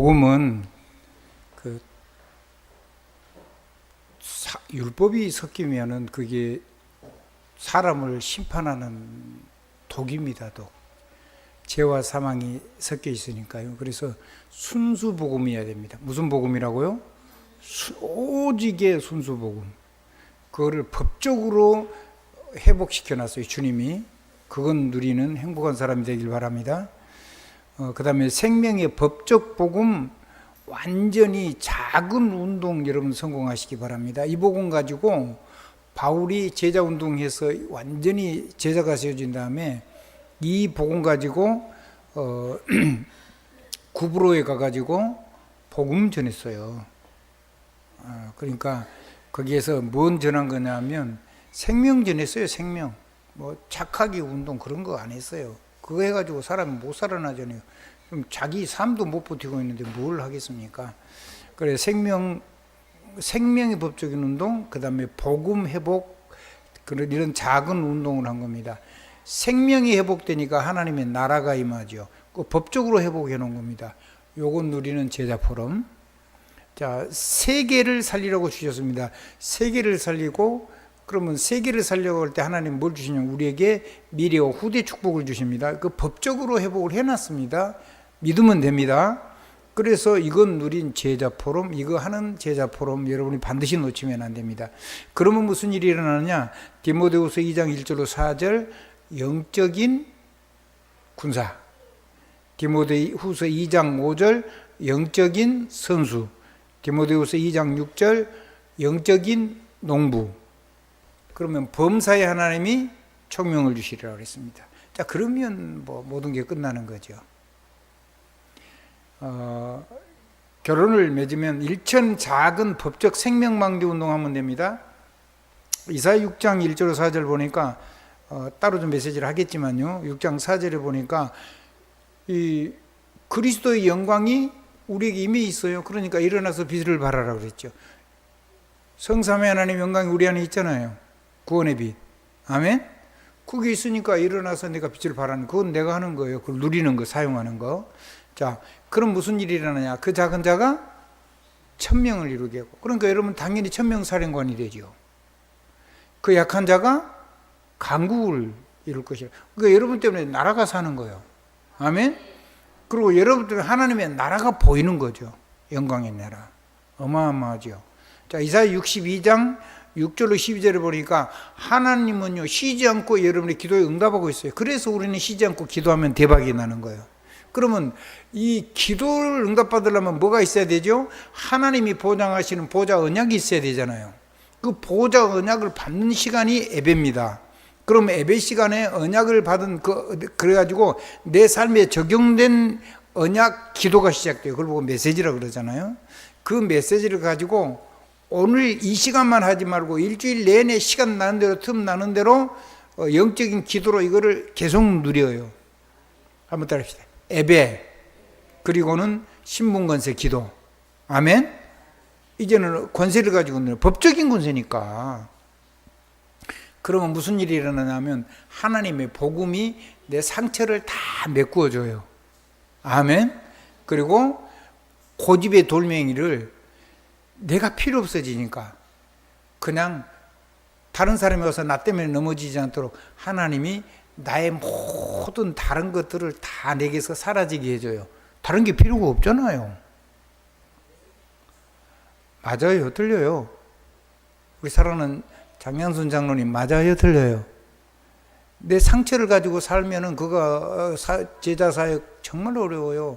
복음은 그 율법이 섞이면은 그게 사람을 심판하는 독입니다. 독. 죄와 사망이 섞여 있으니까요. 그래서 순수 복음이어야 됩니다. 무슨 복음이라고요? 오직의 순수 복음. 그거를 법적으로 회복시켜 놨어요. 주님이. 그건 누리는 행복한 사람이 되길 바랍니다. 그 다음에 생명의 법적 복음, 완전히 작은 운동 여러분 성공하시기 바랍니다. 이 복음 가지고 바울이 제자 운동해서 완전히 제자가 세워진 다음에 이 복음 가지고 구브로에 가가지고 복음 전했어요. 그러니까 거기에서 뭔 전한 거냐면 생명 전했어요. 생명. 뭐 착하기 운동 그런 거 안 했어요. 그거 해가지고 사람이 못 살아나잖아요. 그럼 자기 삶도 못 버티고 있는데 뭘 하겠습니까? 그래 생명의 법적인 운동, 그 다음에 복음 회복, 그런 이런 작은 운동을 한 겁니다. 생명이 회복되니까 하나님의 나라가 임하죠. 그 법적으로 회복해 놓은 겁니다. 요건 누리는 제자 포럼. 자, 세계를 살리라고 주셨습니다. 세계를 살리고, 그러면 세계를 살려고 할 때 하나님 뭘 주시냐면 우리에게 미래와 후대 축복을 주십니다. 그 법적으로 회복을 해놨습니다. 믿으면 됩니다. 그래서 이건 누린 제자 포럼, 이거 하는 제자 포럼 여러분이 반드시 놓치면 안 됩니다. 그러면 무슨 일이 일어나느냐? 디모데후서 2장 1절로 4절 영적인 군사, 디모데후서 2장 5절 영적인 선수, 디모데후서 2장 6절 영적인 농부. 그러면 범사에 하나님이 총명을 주시리라고 그랬습니다. 자, 그러면 뭐 모든 게 끝나는 거죠. 결혼을 맺으면 일천 작은 법적 생명망대 운동하면 됩니다. 이사야 6장 1절 4절 보니까 따로 좀 메시지를 하겠지만요. 6장 4절에 보니까 이 그리스도의 영광이 우리에게 이미 있어요. 그러니까 일어나서 빛을 발하라 그랬죠. 성삼위 하나님 영광이 우리 안에 있잖아요. 구원의 빛. 아멘? 그게 있으니까 일어나서 내가 빛을 발하는, 그건 내가 하는 거예요. 그걸 누리는 거, 사용하는 거. 자, 그럼 무슨 일이 일어나냐? 그 작은 자가 1000명을 이루게 하고, 그러니까 여러분 당연히 1000명 사령관이 되죠. 그 약한 자가 강국을 이룰 것이라. 그러니까 여러분 때문에 나라가 사는 거예요. 아멘? 그리고 여러분 때문에 하나님의 나라가 보이는 거죠. 영광의 나라. 어마어마하죠. 자, 이사야 62장 6절로 12절을 보니까 하나님은요 쉬지 않고 여러분의 기도에 응답하고 있어요. 그래서 우리는 쉬지 않고 기도하면 대박이 나는 거예요. 그러면 이 기도를 응답받으려면 뭐가 있어야 되죠? 하나님이 보장하시는 보좌 언약이 있어야 되잖아요. 그 보좌 언약을 받는 시간이 예배입니다. 그럼 예배 시간에 언약을 받은 그래가지고 내 삶에 적용된 언약 기도가 시작돼요. 그걸 보고 메시지라고 그러잖아요. 그 메시지를 가지고 오늘 이 시간만 하지 말고 일주일 내내 시간 나는 대로 틈 나는 대로 영적인 기도로 이거를 계속 누려요. 한번 따라합시다. 예배, 그리고는 신분권세 기도. 아멘? 이제는 권세를 가지고 있는 법적인 권세니까. 그러면 무슨 일이 일어나냐면 하나님의 복음이 내 상처를 다 메꾸어줘요. 아멘? 그리고 고집의 돌멩이를 내가 필요 없어지니까 그냥 다른 사람이 와서 나 때문에 넘어지지 않도록 하나님이 나의 모든 다른 것들을 다 내게서 사라지게 해줘요. 다른 게 필요가 없잖아요. 맞아요? 틀려요? 우리 사랑하는 장양순 장로님, 맞아요? 틀려요? 내 상처를 가지고 살면은 그거 제자 사역 정말 어려워요.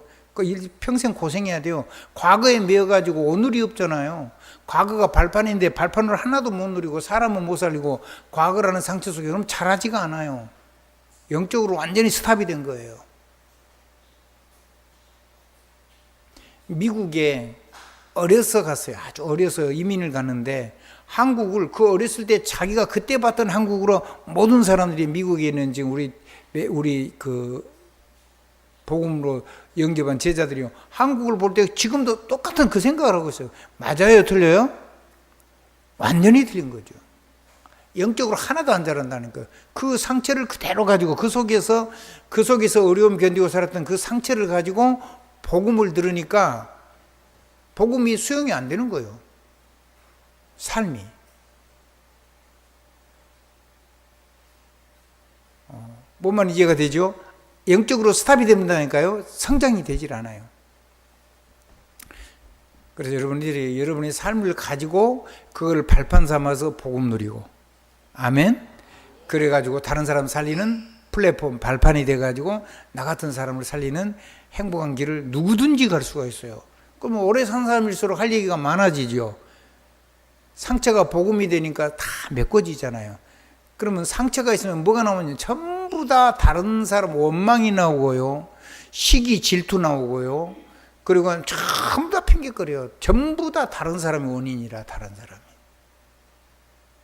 평생 고생해야 돼요. 과거에 매여가지고 오늘이 없잖아요. 과거가 발판인데 발판을 하나도 못 누리고 사람은 못 살리고 과거라는 상처 속에 그럼 잘하지가 않아요. 영적으로 완전히 스탑이 된 거예요. 미국에 어려서 갔어요. 아주 어려서 이민을 갔는데 한국을 그 어렸을 때 자기가 그때 봤던 한국으로 모든 사람들이 미국에 있는 지금 우리 그 복음으로 영접한 제자들이요. 한국을 볼 때 지금도 똑같은 그 생각을 하고 있어요. 맞아요? 틀려요? 완전히 틀린 거죠. 영적으로 하나도 안 자란다는 거예요. 그 상처를 그대로 가지고 그 속에서 어려움 견디고 살았던 그 상처를 가지고 복음을 들으니까 복음이 수용이 안 되는 거예요. 삶이. 뭐만 이해가 되죠? 영적으로 스탑이 된다니까요. 성장이 되질 않아요. 그래서 여러분들이 여러분의 삶을 가지고 그걸 발판 삼아서 복음 누리고, 아멘. 그래가지고 다른 사람 살리는 플랫폼, 발판이 돼가지고 나 같은 사람을 살리는 행복한 길을 누구든지 갈 수가 있어요. 그러면 오래 산 사람일수록 할 얘기가 많아지죠. 상처가 복음이 되니까 다 메꿔지잖아요. 그러면 상처가 있으면 뭐가 나오냐? 전부 다 다른 사람 원망이 나오고요. 시기, 질투 나오고요. 그리고 전부 다 핑계거려요. 전부 다 다른 사람이 원인이라, 다른 사람이.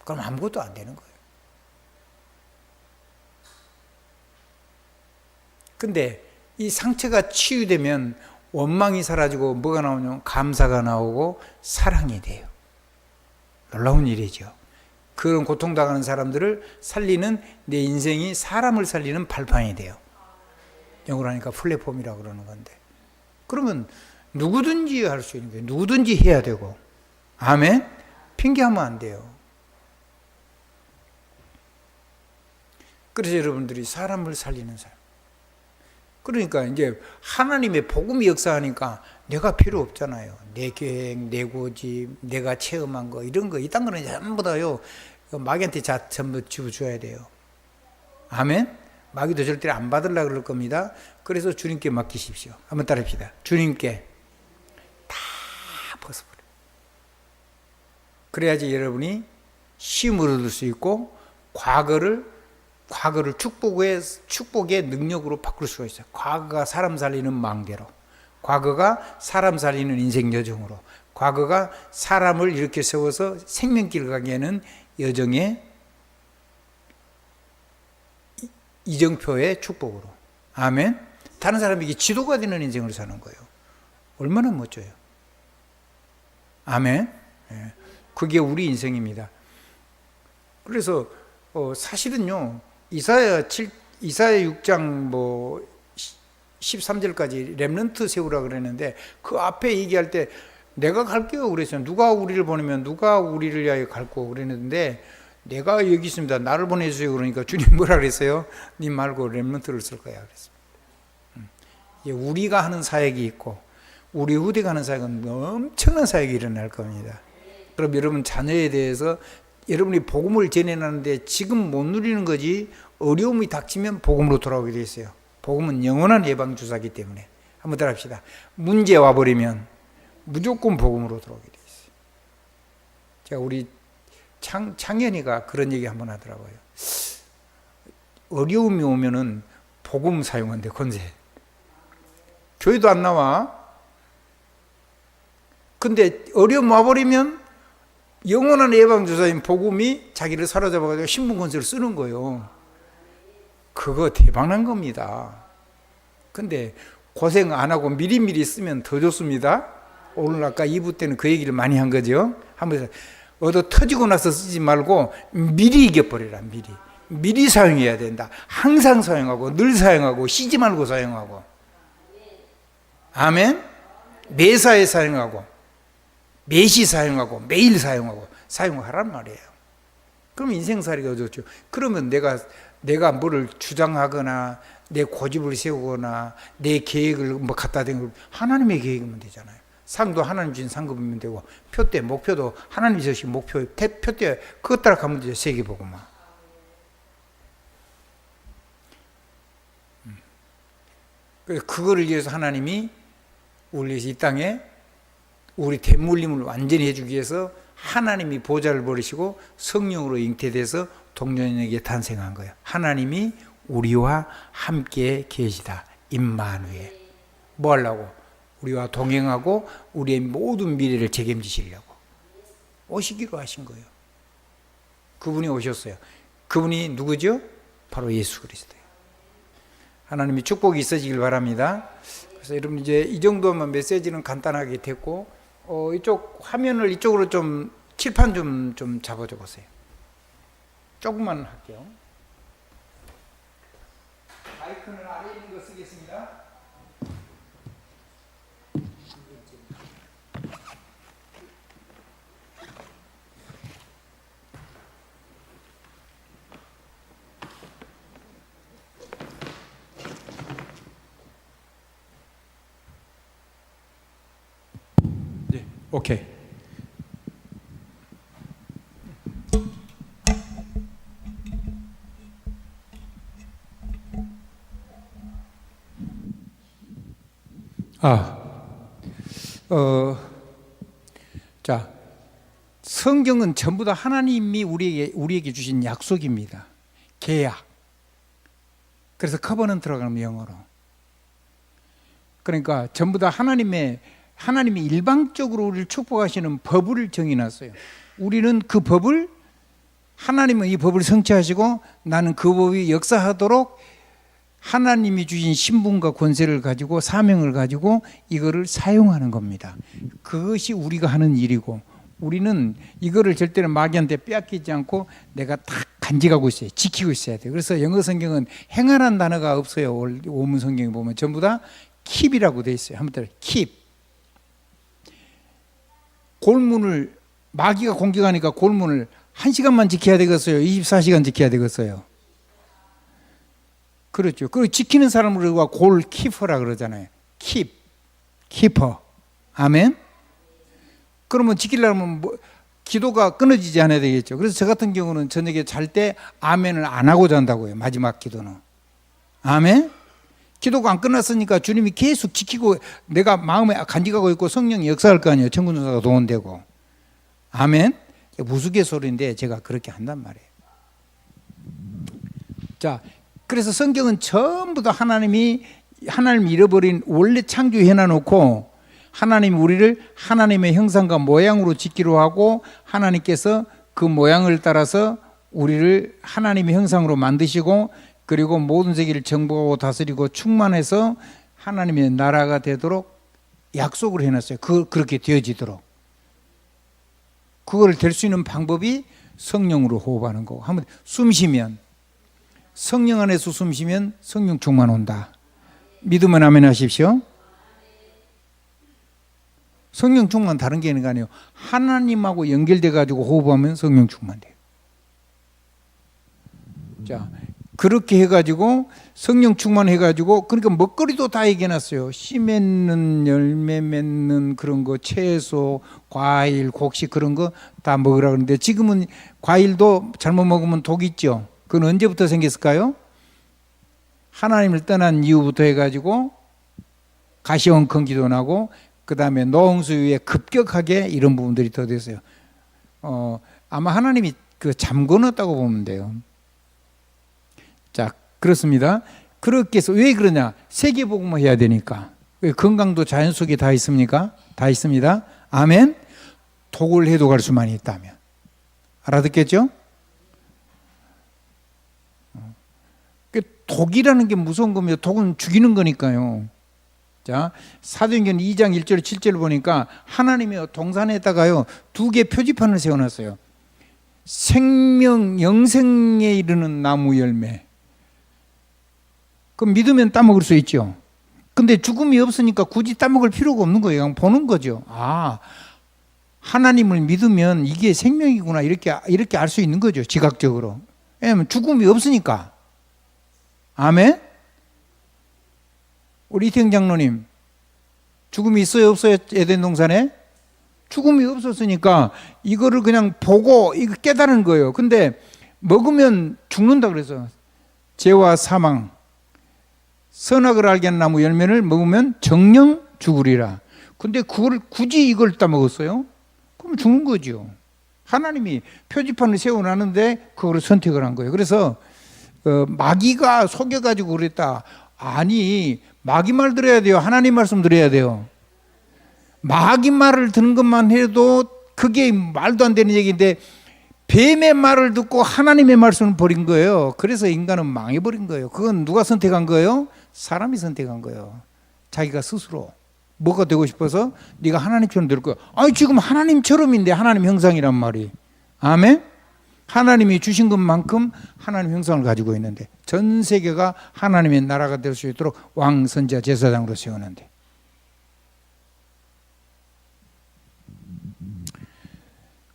그럼 아무것도 안 되는 거예요. 근데 이 상처가 치유되면 원망이 사라지고 뭐가 나오냐면 감사가 나오고 사랑이 돼요. 놀라운 일이죠. 그런 고통당하는 사람들을 살리는 내 인생이 사람을 살리는 발판이 돼요. 영어로 하니까 플랫폼이라고 그러는 건데. 그러면 누구든지 할 수 있는 거예요. 누구든지 해야 되고. 아멘? 핑계하면 안 돼요. 그래서 여러분들이 사람을 살리는 사람. 그러니까 이제 하나님의 복음이 역사하니까 내가 필요 없잖아요. 내 계획, 내 고집, 내가 체험한 거, 이런 거, 이딴 거는 전부 다요, 마귀한테 전부 집어줘야 돼요. 아멘? 마귀도 절대 안 받으려고 그럴 겁니다. 그래서 주님께 맡기십시오. 한번 따라합시다. 주님께 다 벗어버려. 그래야지 여러분이 쉼을 얻을 수 있고, 과거를 축복의 능력으로 바꿀 수가 있어요. 과거가 사람 살리는 망대로, 과거가 사람 살리는 인생 여정으로, 과거가 사람을 이렇게 세워서 생명길 가게 하는 여정의 이정표의 축복으로. 아멘. 다른 사람에게 지도가 되는 인생을 사는 거예요. 얼마나 멋져요. 아멘. 그게 우리 인생입니다. 그래서 사실은요, 이사야 6장 13절까지 렘넌트 세우라 그랬는데, 그 앞에 얘기할 때 내가 갈게요 그랬어요. 누가 우리를 보내면 누가 우리를 위하여 갈고 그랬는데, 내가 여기 있습니다. 나를 보내주세요. 그러니까 주님 뭐라 그랬어요? 님 말고 렘넌트를 쓸 거야 그랬어요. 우리가 하는 사역이 있고 우리 후대가 하는 사역은 엄청난 사역이 일어날 겁니다. 그럼 여러분 자녀에 대해서 여러분이 복음을 전해내는데 지금 못 누리는 거지, 어려움이 닥치면 복음으로 돌아오게 돼 있어요. 복음은 영원한 예방주사이기 때문에. 한번 따라 합시다. 문제 와버리면 무조건 복음으로 돌아오게 돼 있어요. 제가 우리 창현이가 그런 얘기 한번 하더라고요. 어려움이 오면은 복음 사용한대, 권세. 교회도 안 나와. 근데 어려움 와버리면 영원한 예방주사인 복음이 자기를 사로잡아가지고 신분권세를 쓰는 거예요. 그거 대박난 겁니다. 근데 고생 안 하고 미리미리 쓰면 더 좋습니다. 오늘 아까 2부 때는 그 얘기를 많이 한 거죠. 한번 얻어 터지고 나서 쓰지 말고 미리 이겨버리라. 미리 사용해야 된다. 항상 사용하고 늘 사용하고 쉬지 말고 사용하고. 아멘. 매사에 사용하고 매시 사용하고 매일 사용하란 말이에요. 그럼 인생살이가 좋죠. 그러면 내가 뭐를 주장하거나 내 고집을 세우거나 내 계획을 갖다 대고, 하나님의 계획이면 되잖아요. 상도 하나님 주신 상급이면 되고, 표대 목표도 하나님이 주신 목표 표대 그것 따라 가면 되죠. 세계복음화. 그래서 그거를 위해서 하나님이 우리 이 땅에 우리 대물림을 완전히 해주기 위해서 하나님이 보좌를 버리시고 성령으로 잉태돼서 동년에게 탄생한 거예요. 하나님이 우리와 함께 계시다. 임마누엘. 뭐 하려고? 우리와 동행하고 우리의 모든 미래를 책임지시려고 오시기로 하신 거예요. 그분이 오셨어요. 그분이 누구죠? 바로 예수 그리스도예요. 하나님이 축복이 있어지길 바랍니다. 그래서 여러분 이제 이 정도면 메시지는 간단하게 됐고, 이쪽 화면을 이쪽으로 좀 칠판 좀 잡아줘 보세요. 조금만 할게요. 마이크는 아래에 있는 거 쓰겠습니다. 오케이. 자, 성경은 전부 다 하나님이 우리에게 주신 약속입니다. 계약. 그래서 커버넌트라고 영어로. 그러니까 전부 다 하나님이 일방적으로 우리를 축복하시는 법을 정해놨어요. 우리는 그 법을, 하나님은 이 법을 성취하시고 나는 그 법이 역사하도록 하나님이 주신 신분과 권세를 가지고 사명을 가지고 이거를 사용하는 겁니다. 그것이 우리가 하는 일이고, 우리는 이거를 절대로 마귀한테 빼앗기지 않고 내가 딱 간직하고 있어요. 지키고 있어야 돼요. 그래서 영어 성경은 행하라는 단어가 없어요. 원문 성경에 보면 전부 다 keep이라고 돼 있어요. 한번 들어요. keep. 골문을 마귀가 공격하니까 골문을 1시간만 지켜야 되겠어요? 24시간 지켜야 되겠어요? 그렇죠. 그리고 지키는 사람을 우리가 골키퍼라 그러잖아요. keep, 키퍼. 아멘. 그러면 지키려면 기도가 끊어지지 않아야 되겠죠. 그래서 저 같은 경우는 저녁에 잘 때 아멘을 안 하고 잔다고요. 마지막 기도는. 아멘. 기도가 안 끝났으니까 주님이 계속 지키고 내가 마음에 간직하고 있고 성령이 역사할 거 아니에요. 천군천사가 동원되고. 아멘. 무수개소리인데 제가 그렇게 한단 말이에요. 자, 그래서 성경은 전부 다 하나님이 잃어버린 원래 창조해 놔놓고 하나님이 우리를 하나님의 형상과 모양으로 짓기로 하고 하나님께서 그 모양을 따라서 우리를 하나님의 형상으로 만드시고 그리고 모든 세계를 정복하고 다스리고 충만해서 하나님의 나라가 되도록 약속을 해놨어요. 그렇게 되어지도록. 그걸 될 수 있는 방법이 성령으로 호흡하는 거고, 한번 숨 쉬면, 성령 안에서 숨 쉬면 성령 충만 온다. 믿으면 아멘 하십시오. 성령 충만 다른 게 아니에요. 하나님하고 연결돼 가지고 호흡하면 성령 충만돼요. 자, 그렇게 해가지고 성령 충만해가지고, 그러니까 먹거리도 다 얘기해놨어요. 씨 맺는, 열매 맺는 그런 거, 채소, 과일, 곡식 그런 거 다 먹으라 그러는데 지금은 과일도 잘못 먹으면 독 있죠. 그건 언제부터 생겼을까요? 하나님을 떠난 이후부터 해가지고 가시원컨기도 나고 그 다음에 노홍수유에 급격하게 이런 부분들이 더 됐어요. 아마 하나님이 그 잠궈놨다고 보면 돼요. 자, 그렇습니다. 그렇게 해서 왜 그러냐? 세계복음을 해야 되니까. 왜 건강도 자연 속에 다 있습니까? 다 있습니다. 아멘. 독을 해독할 수만 있다면. 알아듣겠죠? 독이라는 게 무서운 겁니다. 독은 죽이는 거니까요. 자, 사도행전 2장 1절 7절을 보니까 하나님이 동산에다가요 2개 표지판을 세워놨어요. 생명, 영생에 이르는 나무 열매. 그럼 믿으면 따먹을 수 있죠. 근데 죽음이 없으니까 굳이 따먹을 필요가 없는 거예요. 그냥 보는 거죠. 아, 하나님을 믿으면 이게 생명이구나 이렇게 알 수 있는 거죠. 지각적으로. 왜냐하면 죽음이 없으니까. 아멘. 우리 이태영 장로님, 죽음이 있어요 없어요? 에덴 동산에? 죽음이 없었으니까 이거를 그냥 보고 이거 깨달은 거예요. 근데 먹으면 죽는다 그래서 죄와 사망, 선악을 알게 하는 나무 열매를 먹으면 정령 죽으리라. 근데 그걸 굳이 이걸 따먹었어요? 그럼 죽는 거죠. 하나님이 표지판을 세워놨는데 그걸 선택을 한 거예요. 그래서 마귀가 속여가지고 그랬다. 아니, 마귀 말 들어야 돼요? 하나님 말씀 들어야 돼요? 마귀 말을 듣는 것만 해도 그게 말도 안 되는 얘기인데 뱀의 말을 듣고 하나님의 말씀을 버린 거예요. 그래서 인간은 망해버린 거예요. 그건 누가 선택한 거예요? 사람이 선택한 거예요. 자기가 스스로 뭐가 되고 싶어서 네가 하나님처럼 될 거야. 아니 지금 하나님처럼인데 하나님 형상이란 말이. 아멘? 하나님이 주신 것만큼 하나님 형상을 가지고 있는데 전 세계가 하나님의 나라가 될 수 있도록 왕, 선지자, 제사장으로 세우는데,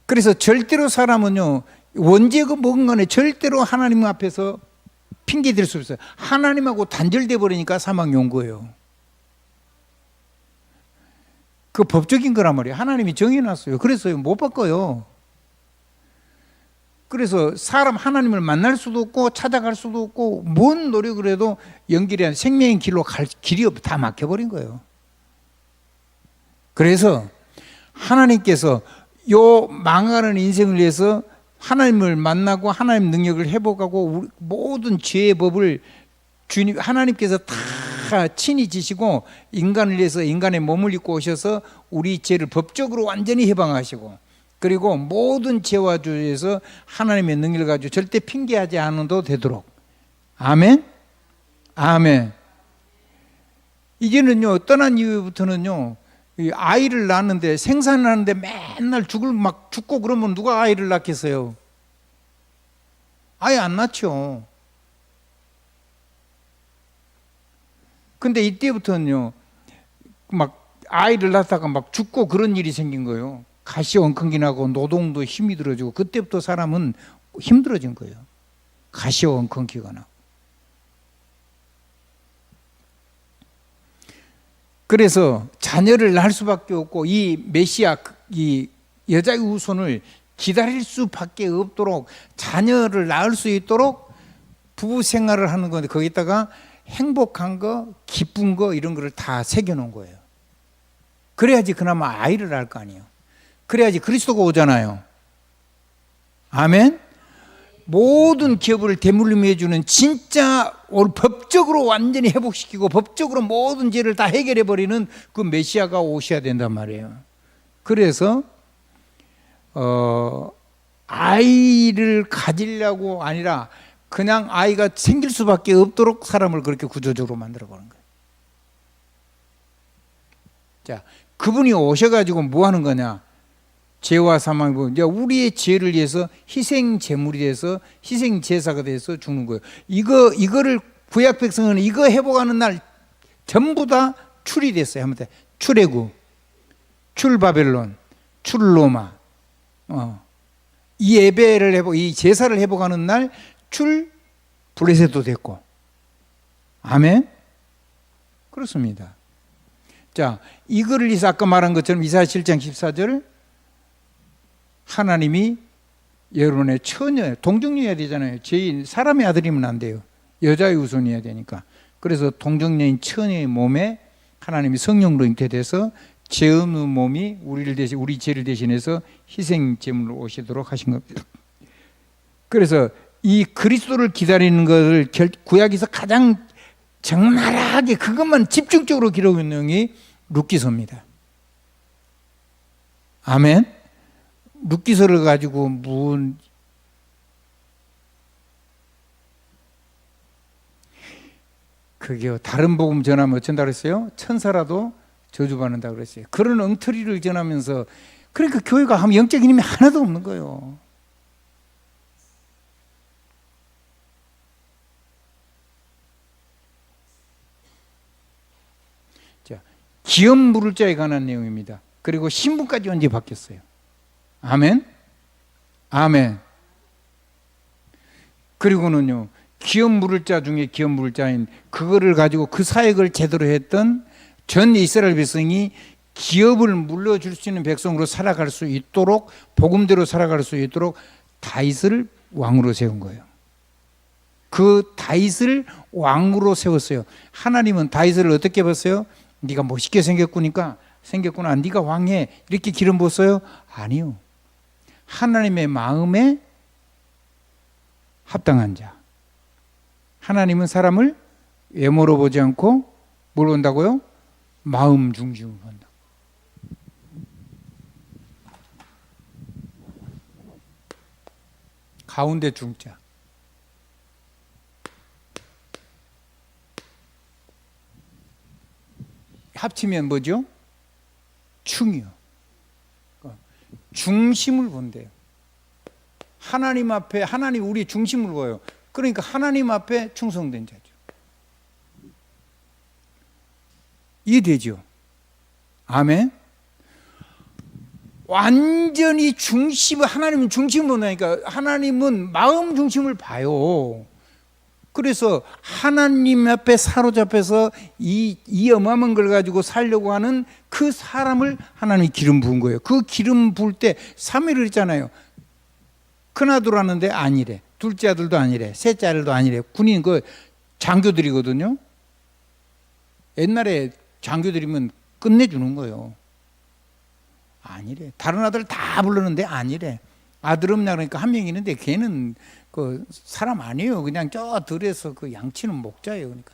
그래서 절대로 사람은요 언제가 먹은 간에 절대로 하나님 앞에서 핑계 댈 수 없어요. 하나님하고 단절돼 버리니까 사망이 온 거예요. 그 법적인 거란 말이에요. 하나님이 정해놨어요. 그래서 못 바꿔요. 그래서 사람 하나님을 만날 수도 없고 찾아갈 수도 없고 뭔 노력을 해도 연결이 안 생명의 길로 갈 길이 다 막혀버린 거예요. 그래서 하나님께서 요 망하는 인생을 위해서 하나님을 만나고 하나님 능력을 회복하고 모든 죄의 법을 주님 하나님께서 다 친히 지시고 인간을 위해서 인간의 몸을 입고 오셔서 우리 죄를 법적으로 완전히 해방하시고 그리고 모든 죄와 죄에서 하나님의 능력을 가지고 절대 핑계하지 않아도 되도록. 아멘. 아멘. 이제는요 떠난 이후부터는요 아이를 낳는데 생산을 하는데 맨날 죽고 그러면 누가 아이를 낳겠어요? 아예 안 낳죠. 근데 이때부터는요 막 아이를 낳다가 막 죽고 그런 일이 생긴 거예요. 가시 엉겅기 나고 노동도 힘이 들어지고 그때부터 사람은 힘들어진 거예요. 가시 엉겅기가 나고. 그래서 자녀를 낳을 수밖에 없고 이 메시아 이 여자의 후손을 기다릴 수밖에 없도록 자녀를 낳을 수 있도록 부부 생활을 하는 건데 거기다가 행복한 거 기쁜 거 이런 거를 다 새겨놓은 거예요. 그래야지 그나마 아이를 낳을 거 아니에요. 그래야지 그리스도가 오잖아요. 아멘. 모든 기업을 대물림해 주는 진짜 법적으로 완전히 회복시키고 법적으로 모든 죄를 다 해결해 버리는 그 메시아가 오셔야 된단 말이에요. 그래서 아이를 가지려고 아니라 그냥 아이가 생길 수밖에 없도록 사람을 그렇게 구조적으로 만들어 보는 거예요. 자, 그분이 오셔가지고 뭐 하는 거냐? 죄와 사망이고 이제 우리의 죄를 위해서 희생 제물이 돼서 희생 제사가 돼서 죽는 거예요. 이거를 구약 백성은 이거 회복하는 날 전부 다 출이 됐어요. 하면 돼. 출애굽, 출바벨론, 출로마. 이 예배를 이 제사를 회복하는 날 출 블레셋도 됐고. 아멘. 그렇습니다. 자, 이거를 위해서 아까 말한 것처럼 이사야 7장 14절 하나님이 여러분의 처녀, 동정녀여야 되잖아요. 죄인, 사람의 아들이면 안 돼요. 여자의 후손이어야 되니까. 그래서 동정녀인 처녀의 몸에 하나님이 성령으로 잉태돼서 죄 없는 몸이 우리 죄를 대신해서 희생 제물로 오시도록 하신 겁니다. 그래서 이 그리스도를 기다리는 것을 구약에서 가장 적나라하게 그것만 집중적으로 기록한 내용이 룻기서입니다. 아멘. 룻기서를 가지고 그게요. 다른 복음 전하면 어쩐다 그랬어요? 천사라도 저주받는다 그랬어요. 그런 엉터리를 전하면서 그러니까 교회가 하면 영적인 힘이 하나도 없는 거예요. 자, 기업 물을 자에 관한 내용입니다. 그리고 신분까지 언제 바뀌었어요? 아멘. 아멘. 그리고는요, 기업 물을 자 중에 기업 물을 자인 그거를 가지고 그 사역을 제대로 했던 전 이스라엘 백성이 기업을 물려줄 수 있는 백성으로 살아갈 수 있도록 복음대로 살아갈 수 있도록 다윗을 왕으로 세운 거예요. 그 다윗을 왕으로 세웠어요. 하나님은 다윗을 어떻게 봤어요? 네가 멋있게 생겼구나. 네가 왕해. 이렇게 기름 부었어요? 아니요. 하나님의 마음에 합당한 자. 하나님은 사람을 외모로 보지 않고 뭘 본다고요? 마음 중심으로 본다. 가운데 중자. 합치면 뭐죠? 충이요. 중심을 본대요. 하나님 앞에 하나님 우리 중심을 보여요. 그러니까 하나님 앞에 충성된 자죠. 이해되죠? 아멘. 완전히 하나님은 중심으로 나니까 하나님은 마음 중심을 봐요. 그래서 하나님 앞에 사로잡혀서 이 어마어마한 걸 가지고 살려고 하는 그 사람을 하나님이 기름 부은 거예요. 그 기름 부을 때 3일을 했잖아요. 큰아들 하는데 아니래. 둘째 아들도 아니래. 셋째 아들도 아니래. 군인 그 장교들이거든요. 옛날에 장교들이면 끝내주는 거예요. 아니래. 다른 아들 다 불렀는데 아니래. 아들 없냐 그러니까 한 명 있는데 걔는 그 사람 아니에요. 그냥 저 들에서 그 양치는 목자예요. 그러니까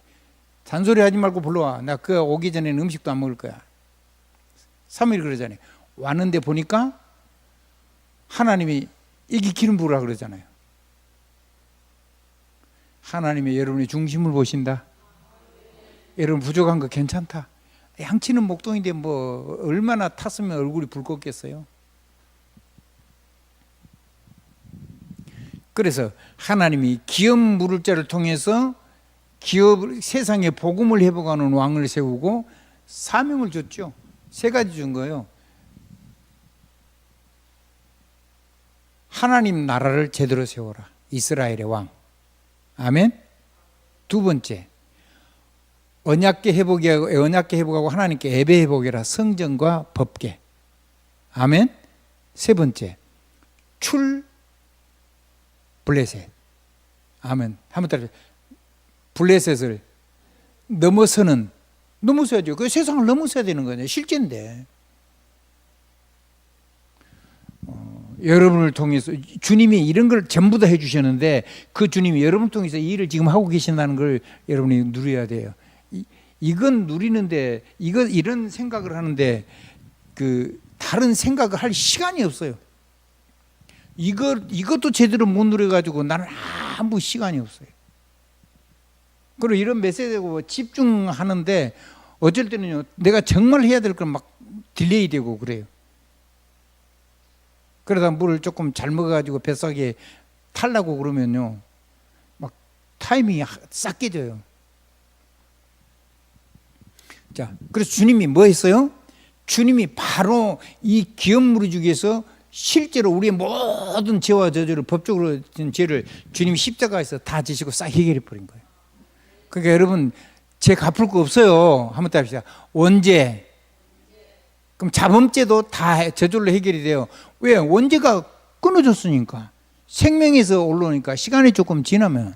잔소리 하지 말고 불러와. 나 그 오기 전에는 음식도 안 먹을 거야. 3일 그러잖아요. 왔는데 보니까 하나님이 이게 기름 부으라 그러잖아요. 하나님이 여러분의 중심을 보신다. 여러분 부족한 거 괜찮다. 양치는 목동인데 뭐 얼마나 탔으면 얼굴이 붉었겠어요. 그래서 하나님이 기업 물을 자를 통해서 세상에 복음을 회복하는 왕을 세우고 사명을 줬죠. 3가지 준 거예요. 하나님 나라를 제대로 세워라. 이스라엘의 왕. 아멘. 2번째, 언약궤 회복하고 하나님께 예배 회복이라. 성전과 법궤. 아멘. 3번째, 블레셋. 아멘. 한번 따라. 블레셋을 넘어서야죠. 그 세상을 넘어서야 되는 거죠. 실제인데. 여러분을 통해서 주님이 이런 걸 전부 다 해주셨는데 그 주님이 여러분을 통해서 이 일을 지금 하고 계신다는 걸 여러분이 누려야 돼요. 이건 누리는데 이런 생각을 하는데 그 다른 생각을 할 시간이 없어요. 이것도 제대로 못 누려가지고 나는 아무 시간이 없어요. 그리고 이런 메시지고 집중하는데 어쩔 때는요, 내가 정말 해야 될 걸 막 딜레이 되고 그래요. 그러다 물을 조금 잘 먹어가지고 뱃속에 탈라고 그러면요, 막 타이밍이 싹 깨져요. 자, 그래서 주님이 뭐 했어요? 주님이 바로 이 기업 물을 주기 위해서 실제로 우리의 모든 죄와 저주를, 법적으로 된 죄를 주님이 십자가에서 다 지시고 싹 해결해 버린 거예요. 그러니까 여러분, 죄 갚을 거 없어요. 한번 따라합시다. 원죄. 그럼 자범죄도 다 저절로 해결이 돼요. 왜? 원죄가 끊어졌으니까. 생명에서 올라오니까 시간이 조금 지나면.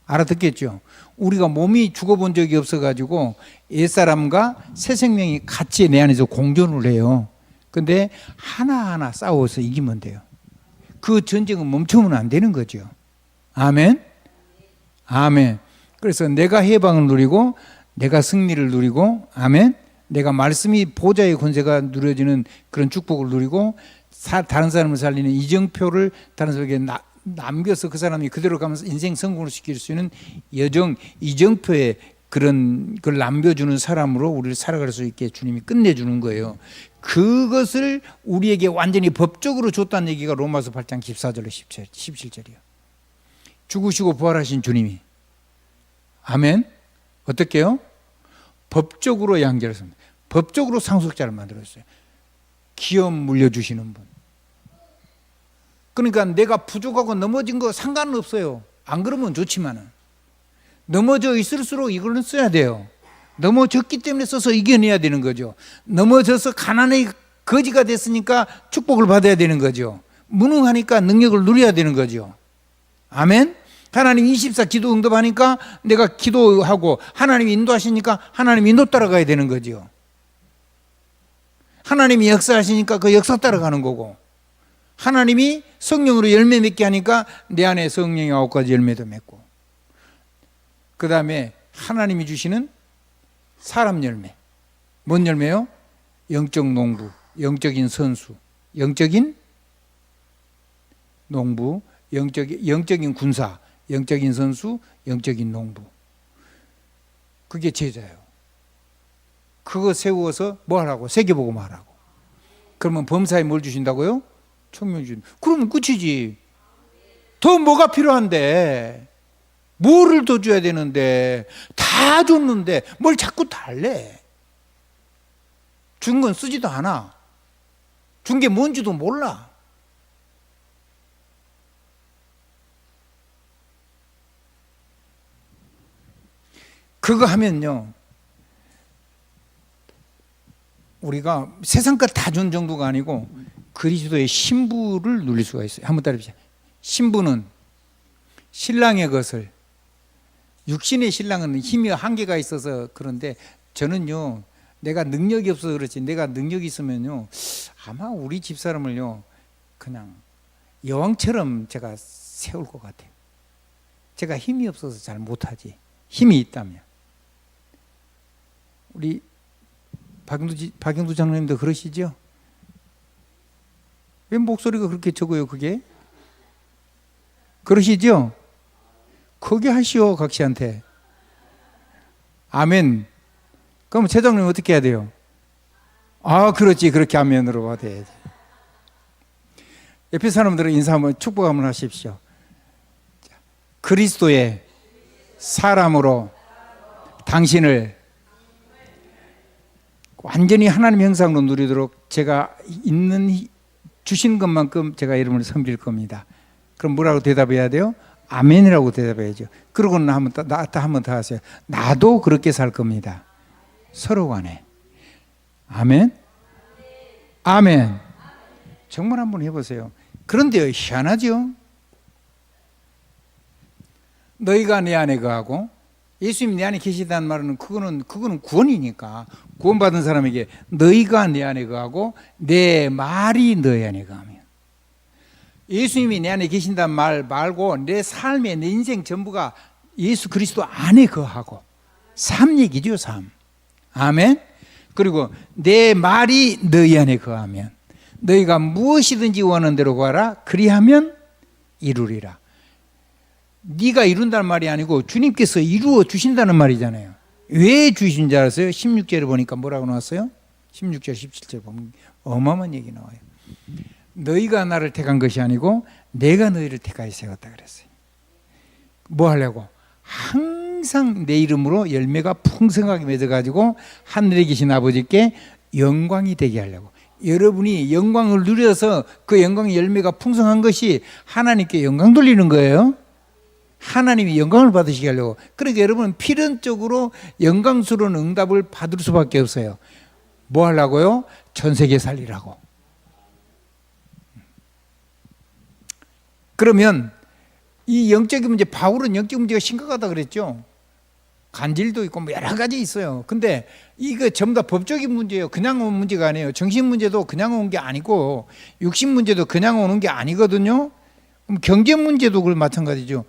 알아듣겠죠? 우리가 몸이 죽어본 적이 없어가지고 옛사람과 새 생명이 같이 내 안에서 공존을 해요. 근데 하나하나 싸워서 이기면 돼요. 그 전쟁은 멈추면 안 되는 거죠. 아멘? 아멘. 그래서 내가 해방을 누리고 내가 승리를 누리고, 아멘? 내가 말씀이 보좌의 권세가 누려지는 그런 축복을 누리고 다른 사람을 살리는 이정표를 다른 사람에게 남겨서 그 사람이 그대로 가면서 인생 성공을 시킬 수 있는 이정표의 그런 걸 남겨주는 사람으로 우리를 살아갈 수 있게 주님이 끝내주는 거예요. 그것을 우리에게 완전히 법적으로 줬다는 얘기가 로마서 8장 14절로 17절이에요. 죽으시고 부활하신 주님이, 아멘. 어떻게요? 법적으로 양자했습니다. 법적으로 상속자를 만들었어요. 기업 물려주시는 분. 그러니까 내가 부족하고 넘어진 거 상관은 없어요. 안 그러면 좋지만은 넘어져 있을수록 이거는 써야 돼요. 넘어졌기 때문에 써서 이겨내야 되는 거죠. 넘어져서 가난의 거지가 됐으니까 축복을 받아야 되는 거죠. 무능하니까 능력을 누려야 되는 거죠. 아멘. 하나님 24 기도 응답하니까 내가 기도하고 하나님이 인도하시니까 하나님 인도 따라가야 되는 거죠. 하나님이 역사하시니까 그 역사 따라가는 거고, 하나님이 성령으로 열매 맺게 하니까 내 안에 성령의 9가지 열매도 맺고, 그 다음에 하나님이 주시는 사람 열매. 뭔 열매요? 영적 농부, 영적인 선수, 영적인 농부, 영적인 군사, 영적인 선수, 영적인 농부. 그게 제자예요. 그거 세워서 뭐 하라고? 세계복음 하라고. 그러면 범사에 뭘 주신다고요? 청명 주신. 그러면 끝이지. 더 뭐가 필요한데? 뭐를 더 줘야 되는데? 다 줬는데 뭘 자꾸 달래? 준 건 쓰지도 않아. 준 게 뭔지도 몰라. 그거 하면요, 우리가 세상 것 다 준 정도가 아니고 그리스도의 신부를 누릴 수가 있어요. 한번 따라해보세요. 신부는 신랑의 것을, 육신의 신랑은 힘이 한계가 있어서 그런데 저는요, 내가 능력이 없어서 그렇지, 내가 능력이 있으면요, 아마 우리 집사람을요, 그냥 여왕처럼 제가 세울 것 같아요. 제가 힘이 없어서 잘 못하지. 힘이 있다면. 우리 박영두 장로님도 그러시죠? 왜 목소리가 그렇게 적어요, 그게? 그러시죠? 크게 하시오, 각시한테. 아멘. 그럼 최장로님 어떻게 해야 돼요? 아, 그렇지. 그렇게 아멘으로 받아야지. 옆에 사람들은 인사 한번, 축복 한번 하십시오. 그리스도의 사람으로 당신을 완전히 하나님 형상으로 누리도록 제가 주신 것만큼 제가 이름을 섬길 겁니다. 그럼 뭐라고 대답해야 돼요? 아멘이라고 대답해야죠. 그러고는 한번 더 하세요. 나도 그렇게 살 겁니다. 서로 간에. 아멘? 아멘. 정말 한번 해보세요. 그런데요, 희한하죠? 너희가 내 안에 거하고 예수님이 내 안에 계시다는 말은 그거는 구원이니까, 구원받은 사람에게 너희가 내 안에 거하고 내 말이 너희 안에 거하면, 예수님이 내 안에 계신다는 말 말고 내 삶에, 내 인생 전부가 예수 그리스도 안에 거하고, 삶 얘기죠, 삶. 아멘. 그리고 내 말이 너희 안에 거하면 너희가 무엇이든지 원하는 대로 구하라. 그리하면 이루리라. 네가 이룬다는 말이 아니고 주님께서 이루어 주신다는 말이잖아요. 왜 주신 줄 알았어요? 16절을 보니까 뭐라고 나왔어요? 16절 17절 보면 어마어마한 얘기 나와요. 너희가 나를 택한 것이 아니고 내가 너희를 택하여 세웠다 그랬어요. 뭐 하려고? 항상 내 이름으로 열매가 풍성하게 맺어가지고 하늘에 계신 아버지께 영광이 되게 하려고. 여러분이 영광을 누려서 그 영광의 열매가 풍성한 것이 하나님께 영광 돌리는 거예요. 하나님이 영광을 받으시게 하려고. 그러니까 여러분은 필연적으로 영광스러운 응답을 받을 수밖에 없어요. 뭐 하려고요? 전 세계 살리라고. 그러면 이 영적인 문제, 바울은 영적 문제가 심각하다 그랬죠. 간질도 있고 뭐 여러 가지 있어요. 근데 이거 전부 다 법적인 문제예요. 그냥 온 문제가 아니에요. 정신 문제도 그냥 온 게 아니고 육신 문제도 그냥 오는 게 아니거든요. 경제 문제도 그걸 마찬가지죠.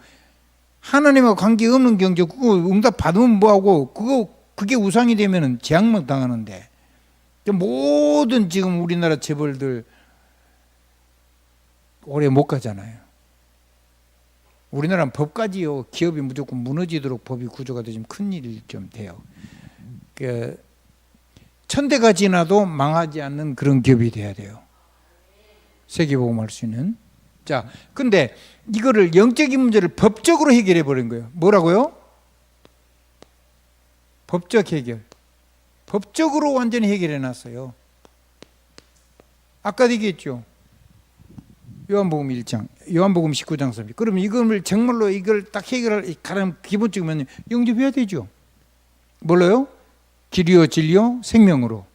하나님과 관계없는 경제, 그거 응답 받으면 뭐하고, 그게 우상이 되면 재앙만 당하는데. 모든 지금 우리나라 재벌들 오래 못 가잖아요. 우리나라는 법까지요, 기업이 무조건 무너지도록 법이 구조가 되면 큰일이 좀 돼요. 천대가 지나도 망하지 않는 그런 기업이 돼야 돼요. 세계복음할 수 있는. 자, 근데 이거를 영적인 문제를 법적으로 해결해 버린 거예요. 뭐라고요? 법적 해결. 법적으로 완전히 해결해 놨어요. 아까 얘기했죠. 요한복음 1장, 요한복음 19장 3절. 그럼 이걸 정말로 이걸 딱 해결할 가장 기본적이면 영접해야 되죠. 뭘로요? 길이요 진리요 생명으로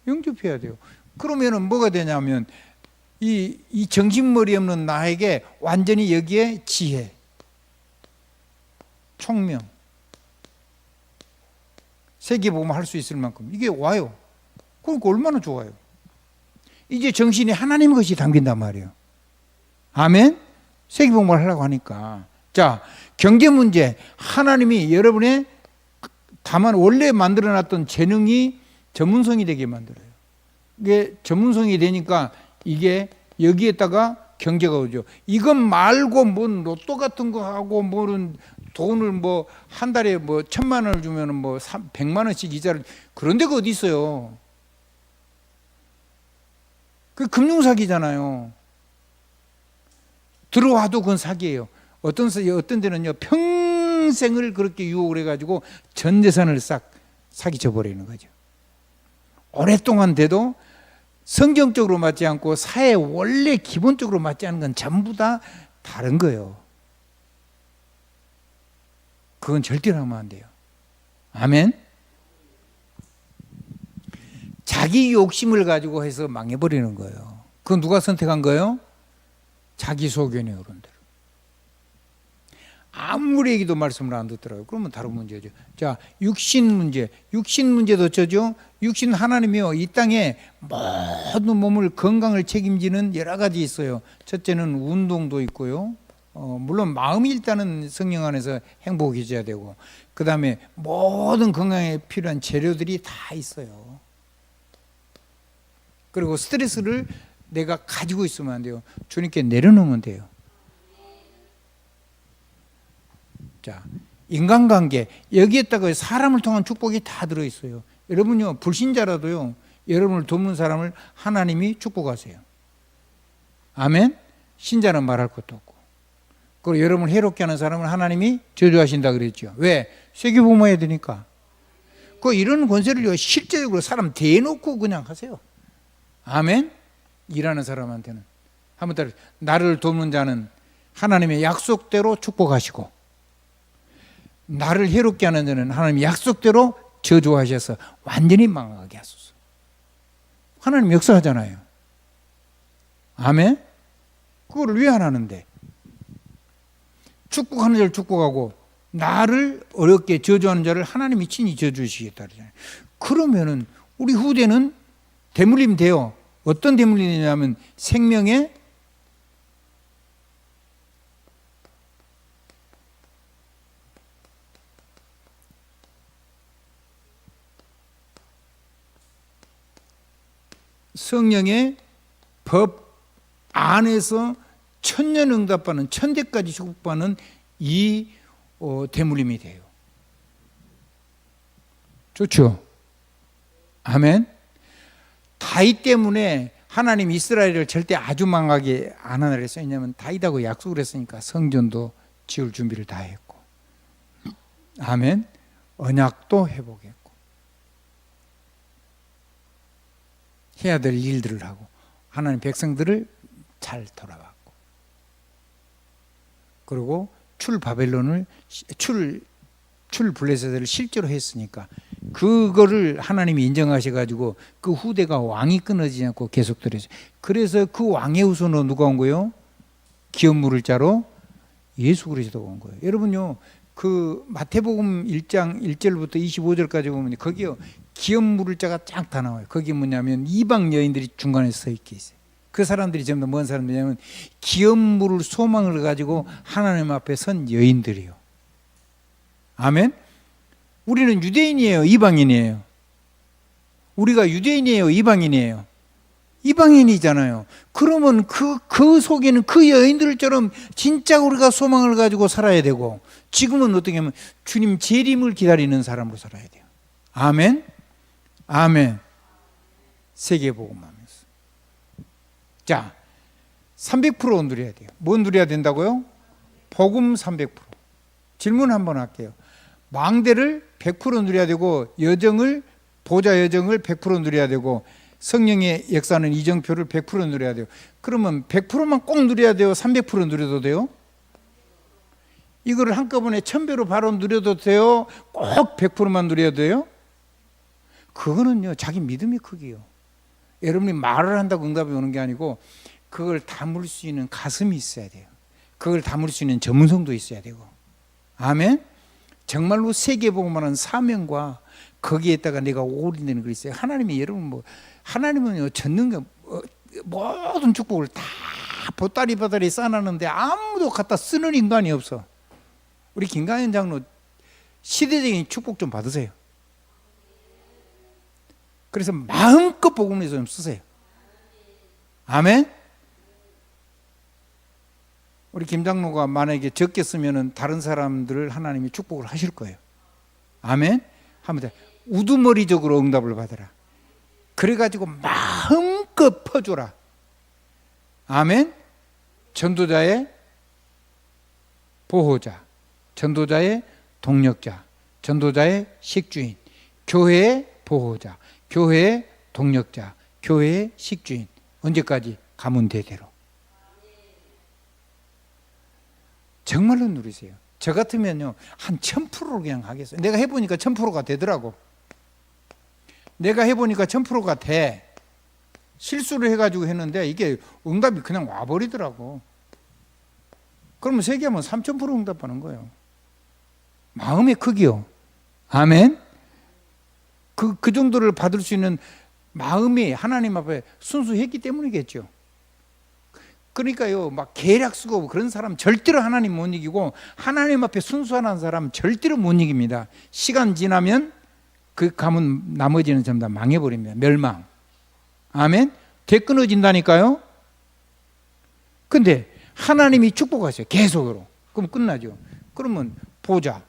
영접해야 돼요. 그러면은 뭐가 되냐면 이 정신머리 없는 나에게 완전히 여기에 지혜, 총명, 세계복음 할 수 있을 만큼 이게 와요. 그러니까 얼마나 좋아요. 이제 정신이 하나님 것이 담긴단 말이에요. 아멘? 세계복음을 하려고 하니까. 자, 경제 문제, 하나님이 여러분의 다만 원래 만들어놨던 재능이 전문성이 되게 만들어요. 이게 전문성이 되니까 이게 여기에다가 경제가 오죠. 이것 말고 뭐 로또 같은 거 하고 뭐는 돈을 뭐 한 달에 뭐 1,000만 원을 주면은 뭐 100만 원씩 이자를, 그런 데가 어디 있어요? 그 금융사기잖아요. 들어와도 그건 사기예요. 어떤 데는요, 평생을 그렇게 유혹을 해가지고 전 재산을 싹 사기쳐 버리는 거죠. 오랫동안 돼도 성경적으로 맞지 않고 사회 원래 기본적으로 맞지 않은 건 전부 다 다른 거예요. 그건 절대로 하면 안 돼요. 아멘. 자기 욕심을 가지고 해서 망해버리는 거예요. 그건 누가 선택한 거예요? 자기 소견의 어른들. 아무리 얘기도 말씀을 안 듣더라고요. 그러면 다른 문제죠. 자, 육신 문제. 육신 문제도 저죠. 육신 하나님이요. 이 땅에 모든 몸을 건강을 책임지는 여러 가지 있어요. 첫째는 운동도 있고요. 물론 마음이 일단은 성령 안에서 행복해져야 되고, 그 다음에 모든 건강에 필요한 재료들이 다 있어요. 그리고 스트레스를 내가 가지고 있으면 안 돼요. 주님께 내려놓으면 돼요. 자, 인간관계, 여기에다가 사람을 통한 축복이 다 들어있어요. 여러분요, 불신자라도요, 여러분을 돕는 사람을 하나님이 축복하세요. 아멘? 신자는 말할 것도 없고. 그리고 여러분을 해롭게 하는 사람을 하나님이 저주하신다 그랬죠. 왜? 세계복음 해야 되니까. 이런 권세를요, 실제적으로 사람 대놓고 그냥 하세요. 아멘? 일하는 사람한테는. 한번 따라, 나를 돕는 자는 하나님의 약속대로 축복하시고, 나를 해롭게 하는 자는 하나님 약속대로 저주하셔서 완전히 망하게 하소서. 하나님 역사하잖아요. 아멘? 그걸 왜 안 하는데? 축복하는 자를 축복하고 나를 어렵게 저주하는 자를 하나님이 친히 저주시겠다 그러잖아요. 그러면은 우리 후대는 대물림 돼요. 어떤 대물림이냐면 생명의 성령의 법 안에서 천년응답받는 천대까지 축복받는 이 대물림이 돼요. 좋죠? 아멘. 다윗 때문에 하나님 이스라엘을 절대 아주 망하게 안 하나 그랬어요. 왜냐하면 다윗하고 약속을 했으니까 성전도 지을 준비를 다 했고, 아멘. 언약도 회복했고, 해야 될 일들을 하고 하나님 백성들을 잘 돌아봤고, 그리고 출 바벨론을 출 블레셋을 실제로 했으니까 그거를 하나님이 인정하셔가지고 그 후대가 왕이 끊어지지 않고 계속 들어요. 그래서 그 왕의 후손으로 누가 온 거예요? 기업 물을 자로 예수 그리스도가 온 거예요. 여러분요, 그 마태복음 1장 1절부터 25절까지 보면 거기요 기업 물을 자가 쫙 다 나와요. 거기 뭐냐면 이방 여인들이 중간에 서 있게 있어요. 그 사람들이 전부 뭔 사람들이냐면 기업 물을 소망을 가지고 하나님 앞에 선 여인들이요. 아멘. 우리는 유대인이에요, 이방인이에요? 우리가 유대인이에요, 이방인이에요? 이방인이잖아요. 그러면 그 속에는 그 여인들처럼 진짜 우리가 소망을 가지고 살아야 되고, 지금은 어떻게 하면 주님 재림을 기다리는 사람으로 살아야 돼요. 아멘. 아멘. 세계복음하면서. 자, 300% 누려야 돼요. 뭐 누려야 된다고요? 복음 300%. 질문 한번 할게요. 망대를 100% 누려야 되고, 보좌 여정을 100% 누려야 되고, 성령의 역사는 이정표를 100% 누려야 돼요. 그러면 100%만 꼭 누려야 돼요? 300% 누려도 돼요? 이거를 한꺼번에 1000배로 바로 누려도 돼요? 꼭 100%만 누려야 돼요? 그거는요, 자기 믿음이 크기요. 여러분이 말을 한다고 응답이 오는 게 아니고, 그걸 담을 수 있는 가슴이 있어야 돼요. 그걸 담을 수 있는 전문성도 있어야 되고. 아멘? 정말로 세계복음하는 사명과 거기에다가 내가 올인되는 거 있어요. 하나님이 여러분 하나님은요, 전능가 모든 축복을 다 보따리 쌓아놨는데 아무도 갖다 쓰는 인간이 없어. 우리 김강현 장로 시대적인 축복 좀 받으세요. 그래서 마음껏 복음에서 좀 쓰세요. 아멘. 우리 김 장로가 만약에 적게 쓰면은 다른 사람들을 하나님이 축복을 하실 거예요. 아멘. 한번 우두머리적으로 응답을 받아라. 그래가지고 마음껏 퍼줘라. 아멘. 전도자의 보호자, 전도자의 동력자, 전도자의 식주인, 교회의 보호자, 교회의 동력자, 교회의 식주인. 언제까지? 가문 대대로. 정말로 누리세요. 저 같으면요 한 1000%로 그냥 하겠어요. 내가 해보니까 1000%가 되더라고. 내가 해보니까 1000%가 돼. 실수를 해가지고 했는데 이게 응답이 그냥 와버리더라고. 그러면 세개하면 3000% 응답하는 거예요. 마음의 크기요. 아멘. 그 정도를 받을 수 있는 마음이 하나님 앞에 순수했기 때문이겠죠. 그러니까요, 막 계략 쓰고 그런 사람 절대로 하나님 못 이기고, 하나님 앞에 순수한 사람 절대로 못 이깁니다. 시간 지나면 그 가문 나머지는 전부 다 망해버립니다. 멸망. 아멘. 되끊어진다니까요. 근데 하나님이 축복하세요. 계속으로. 그럼 끝나죠. 그러면 보자.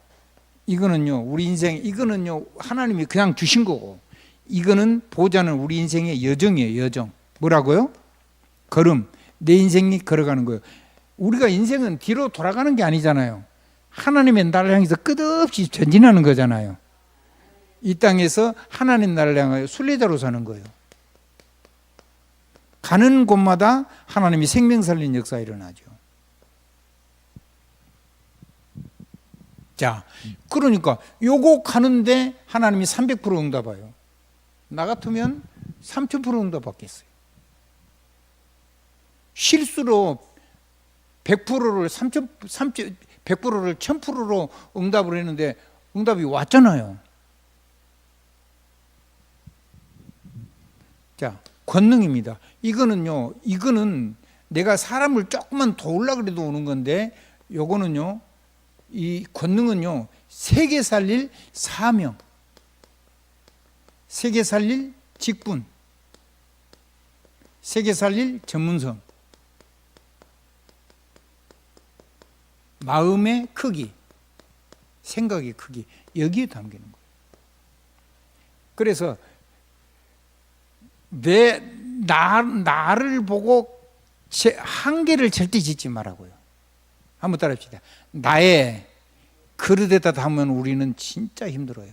이거는요, 우리 인생, 이거는요, 하나님이 그냥 주신 거고, 이거는 보자는 우리 인생의 여정이에요, 여정. 뭐라고요? 걸음. 내 인생이 걸어가는 거예요. 우리가 인생은 뒤로 돌아가는 게 아니잖아요. 하나님의 나라를 향해서 끝없이 전진하는 거잖아요. 이 땅에서 하나님 나라를 향하여 순례자로 사는 거예요. 가는 곳마다 하나님이 생명 살리는 역사가 일어나죠. 자, 그러니까 요거 가는데 하나님이 300% 응답해요. 나 같으면 3000% 응답 받겠어요. 실수로 100%를 100%를 1000%로 응답을 했는데 응답이 왔잖아요. 자, 권능입니다. 이거는 내가 사람을 조금만 도우려고 그래도 오는 건데, 요거는요, 이 권능은요, 세계 살릴 사명, 세계 살릴 직분, 세계 살릴 전문성, 마음의 크기, 생각의 크기, 여기에 담기는 거예요. 그래서 나를 보고 한계를 절대 짓지 말라고요. 한번 따라합시다. 나의 그릇에다 담으면 우리는 진짜 힘들어요.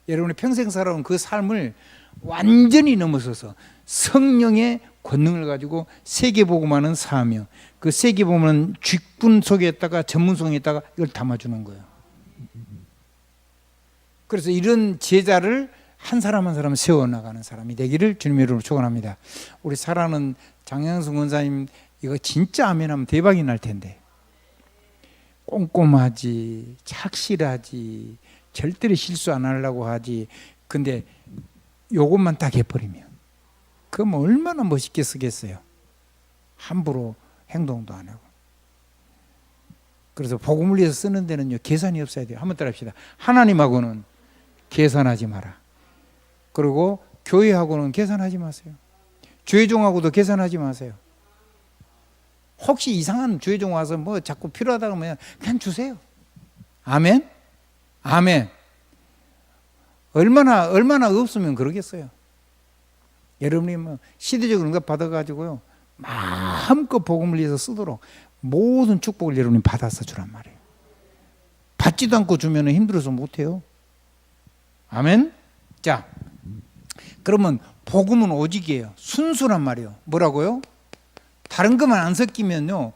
여러분이 평생 살아온 그 삶을 완전히 넘어서서 성령의 권능을 가지고 세계복음하는 사명, 그 세계복음은 직분 속에 있다가 전문성에 있다가 이걸 담아주는 거예요. 그래서 이런 제자를 한 사람 한 사람 세워나가는 사람이 되기를 주님의 이름으로 축원합니다. 우리 사랑하는 장영승 원사님, 이거 진짜 아멘하면 대박이 날 텐데, 꼼꼼하지, 착실하지, 절대로 실수 안 하려고 하지. 근데 요것만 딱 해버리면 그럼 얼마나 멋있게 쓰겠어요. 함부로 행동도 안 하고. 그래서 복음을 위해서 쓰는 데는요, 계산이 없어야 돼요. 한번 따라합시다. 하나님하고는 계산하지 마라. 그리고 교회하고는 계산하지 마세요. 주회종하고도 계산하지 마세요. 혹시 이상한 주회종 와서 뭐 자꾸 필요하다 그러면 그냥 주세요. 아멘? 아멘. 얼마나 없으면 그러겠어요. 여러분이 뭐 시대적 응답 받아가지고요, 마음껏 복음을 위해서 쓰도록 모든 축복을 여러분이 받아서 주란 말이에요. 받지도 않고 주면 힘들어서 못해요. 아멘? 자, 그러면 복음은 오직이에요. 순수란 말이에요. 뭐라고요? 다른 것만 안 섞이면요,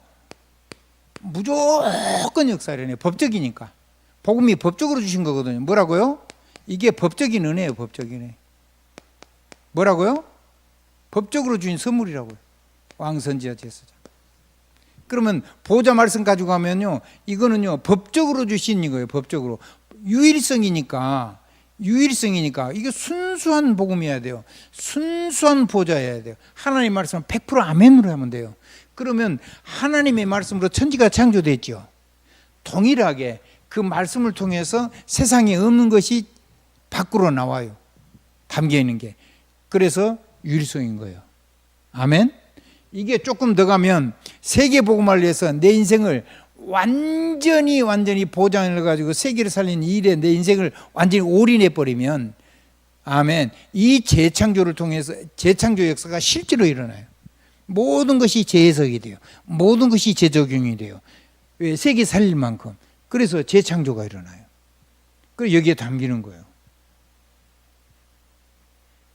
무조건 역사를 해요. 법적이니까. 복음이 법적으로 주신 거거든요. 뭐라고요? 이게 법적인 은혜예요. 법적인 은혜. 뭐라고요? 법적으로 주신 선물이라고요. 왕선지자 제사장. 그러면 보호자 말씀 가지고 가면요, 이거는요, 법적으로 주신 이거예요. 법적으로. 유일성이니까 이게 순수한 복음이어야 돼요. 순수한 보좌여야 돼요. 하나님 말씀은 100% 아멘으로 하면 돼요. 그러면 하나님의 말씀으로 천지가 창조됐죠. 동일하게 그 말씀을 통해서 세상에 없는 것이 밖으로 나와요. 담겨 있는 게. 그래서 유일성인 거예요. 아멘. 이게 조금 더 가면 세계 복음을 위해서 내 인생을 완전히 보장을 가지고 세계를 살리는 일에 내 인생을 완전히 올인해 버리면, 아멘, 이 재창조를 통해서 재창조 역사가 실제로 일어나요. 모든 것이 재해석이 돼요. 모든 것이 재적용이 돼요. 왜? 세계 살릴 만큼. 그래서 재창조가 일어나요. 그래서 여기에 담기는 거예요.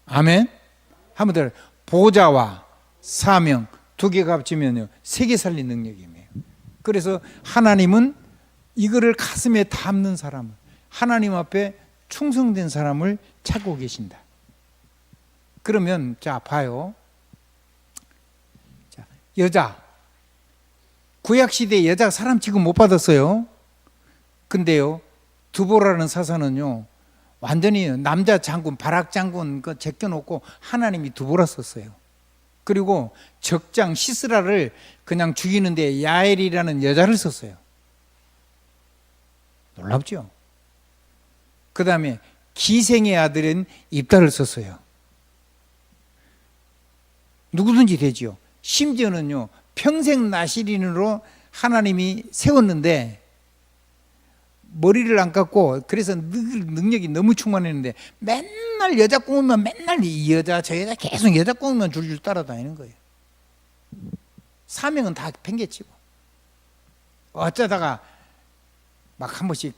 아멘. 한번 더, 보좌와 사명 두 개가 합치면요, 세계 살린 능력이에요. 그래서 하나님은 이거를 가슴에 담는 사람, 하나님 앞에 충성된 사람을 찾고 계신다. 그러면 자 봐요. 자, 여자 구약시대에 여자 사람 취급 못 받았어요. 근데요 드보라는 사사는요 완전히 남자 장군 바락 장군 그 제껴놓고 하나님이 드보라 썼어요. 그리고 적장 시스라를 그냥 죽이는데 야엘이라는 여자를 썼어요. 놀랍죠? 그 다음에 기생의 아들인 입다를 썼어요. 누구든지 되지요. 심지어는요 평생 나시린으로 하나님이 세웠는데 머리를 안 깎고 그래서 능력이 너무 충만했는데 맨날 여자 꿈으면 맨날 이 여자 저 여자 계속 여자 꿈으면 줄줄 따라다니는 거예요. 사명은 다 팽개치고 어쩌다가 막 한 번씩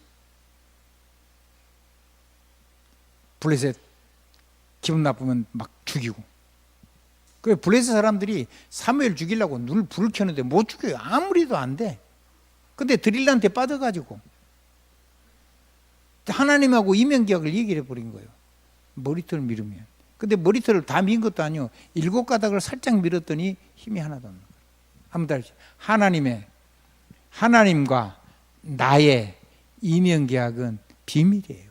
블레셋 기분 나쁘면 막 죽이고. 그 블레셋 사람들이 사무엘 죽이려고 눈을 불을 켜는데 못 죽여요. 아무리 해도 안 돼. 근데 드릴라한테 빠져가지고 하나님하고 이면계약을 얘기를 해버린 거예요. 머리털을 밀으면. 근데 머리털을 다 민 것도 아니요 7가닥을 살짝 밀었더니 힘이 하나도 없는 거예요. 한번 다시 하나님과 나의 이면계약은 비밀이에요.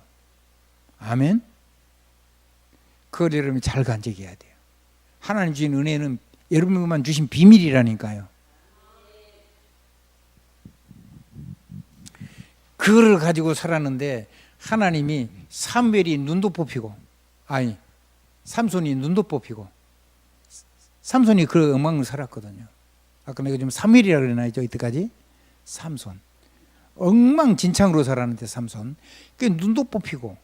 아멘. 그걸 여러분이 잘 간직해야 돼요. 하나님 주신 은혜는 여러분만 주신 비밀이라니까요. 그거를 가지고 살았는데 하나님이 사무엘이 눈도 뽑히고 삼손이 눈도 뽑히고 삼손이 그 엉망을 살았거든요. 아까 내가 좀 사무엘이라고 그러나요? 이때까지 삼손 엉망진창으로 살았는데 삼손 그 눈도 뽑히고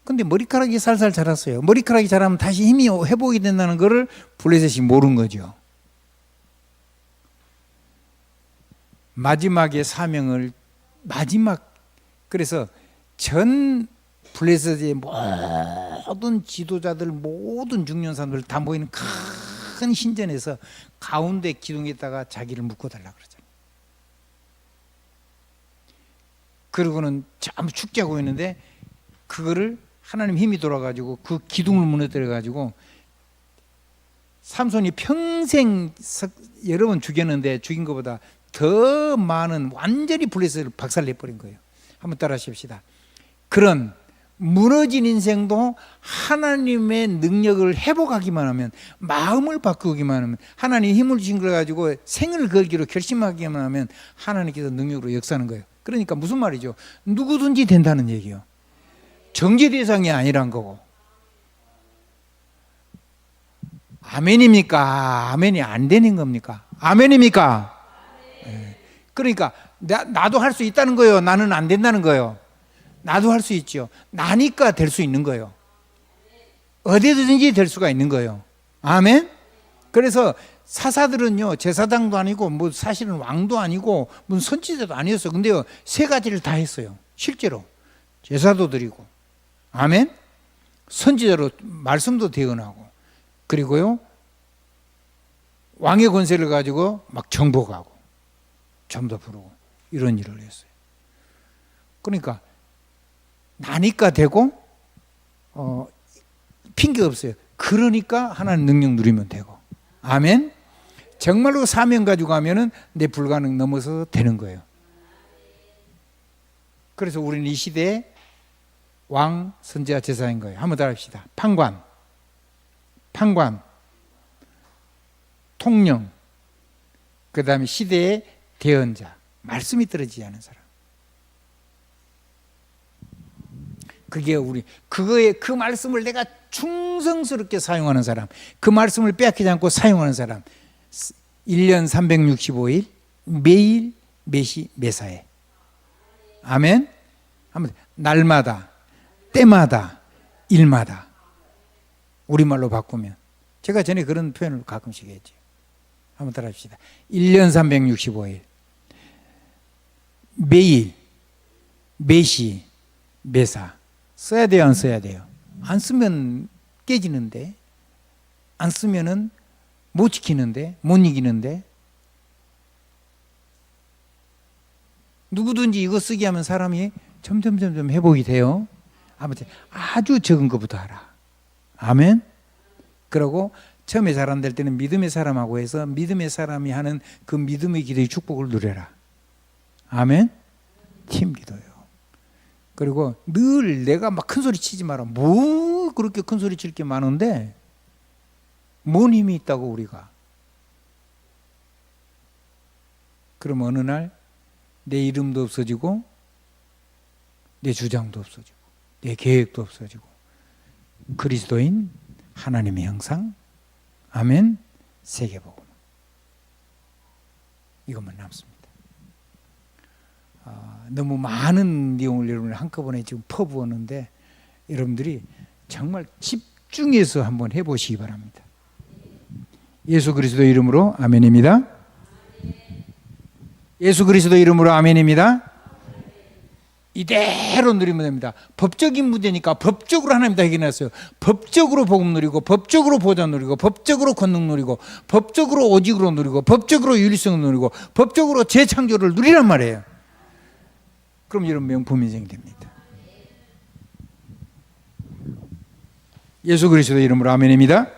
근데 머리카락이 살살 자랐어요. 머리카락이 자라면 다시 힘이 회복이 된다는 것을 블레셋이 모른 거죠. 마지막에 사명을 그래서 전 블레셋의 모든 지도자들 모든 중요한 사람들 다 모이는 큰 신전에서 가운데 기둥에다가 자기를 묶어달라 그러잖아요. 그러고는 전부 축제하고 있는데 그거를 하나님 힘이 돌아가지고 그 기둥을 무너뜨려가지고 삼손이 평생 여러 번 죽였는데 죽인 것보다 더 많은 완전히 블레셋을 박살내버린 거예요. 한번 따라 하십시다. 그런 무너진 인생도 하나님의 능력을 회복하기만 하면 마음을 바꾸기만 하면 하나님 힘을 주신 걸 가지고 생을 걸기로 결심하기만 하면 하나님께서 능력으로 역사하는 거예요. 그러니까 무슨 말이죠? 누구든지 된다는 얘기예요. 정죄 대상이 아니란 거고. 아멘입니까? 아멘이 안 되는 겁니까? 아멘입니까? 네. 그러니까 나도 할 수 있다는 거예요. 나는 안 된다는 거예요. 나도 할 수 있죠. 나니까 될 수 있는 거예요. 어디든지 될 수가 있는 거예요. 아멘? 그래서 사사들은요 제사장도 아니고 뭐 사실은 왕도 아니고 무슨 선지자도 아니었어요. 근데요 3가지를 다 했어요. 실제로 제사도 드리고 아멘? 선지자로 말씀도 대언하고 그리고요 왕의 권세를 가지고 막 정복하고 점도 부르고 이런 일을 했어요. 그러니까 나니까 되고 핑계 없어요. 그러니까 하나님 능력 누리면 되고 아멘? 정말로 사명 가지고 가면은 내 불가능 넘어서 되는 거예요. 그래서 우리는 이 시대에 왕, 선지자, 제사인 거예요. 한번 더 합시다. 판관, 통령, 그 다음에 시대의 대언자, 말씀이 떨어지지 않은 사람. 그게 그 말씀을 내가 충성스럽게 사용하는 사람, 그 말씀을 빼앗기지 않고 사용하는 사람, 1년 365일, 매일, 매시, 매사에. 아멘? 한번 날마다, 때마다, 일마다. 우리말로 바꾸면. 제가 전에 그런 표현을 가끔씩 했죠. 한번 따라 합시다. 1년 365일. 매일, 매시, 매사. 써야 돼요, 안 써야 돼요? 안 쓰면 깨지는데, 안 쓰면은 못 지키는데, 못 이기는데. 누구든지 이거 쓰게 하면 사람이 점점 회복이 돼요. 아무튼 아주 적은 것부터 하라. 아멘. 그러고 처음에 잘 안 될 때는 믿음의 사람하고 해서 믿음의 사람이 하는 그 믿음의 기도의 축복을 누려라. 아멘. 팀 기도요. 그리고 늘 내가 막 큰 소리 치지 마라. 뭐 그렇게 큰 소리 칠 게 많은데 뭔 힘이 있다고 우리가. 그럼 어느 날 내 이름도 없어지고 내 주장도 없어지고 내 계획도 없어지고 그리스도인 하나님의 형상, 아멘, 세계복음 이것만 남습니다. 너무 많은 내용을 여러분이 한꺼번에 지금 퍼부었는데 여러분들이 정말 집중해서 한번 해보시기 바랍니다. 예수 그리스도 이름으로 아멘입니다. 예수 그리스도 이름으로 아멘입니다. 이대로 누리면 됩니다. 법적인 문제니까 법적으로 하나님 다 해결했어요. 법적으로 복음 누리고 법적으로 보좌 누리고 법적으로 권능 누리고 법적으로 오직으로 누리고 법적으로 윤리성 누리고 법적으로 재창조를 누리란 말이에요. 그럼 여러분 명품 인생이 됩니다. 예수 그리스도 이름으로 아멘입니다.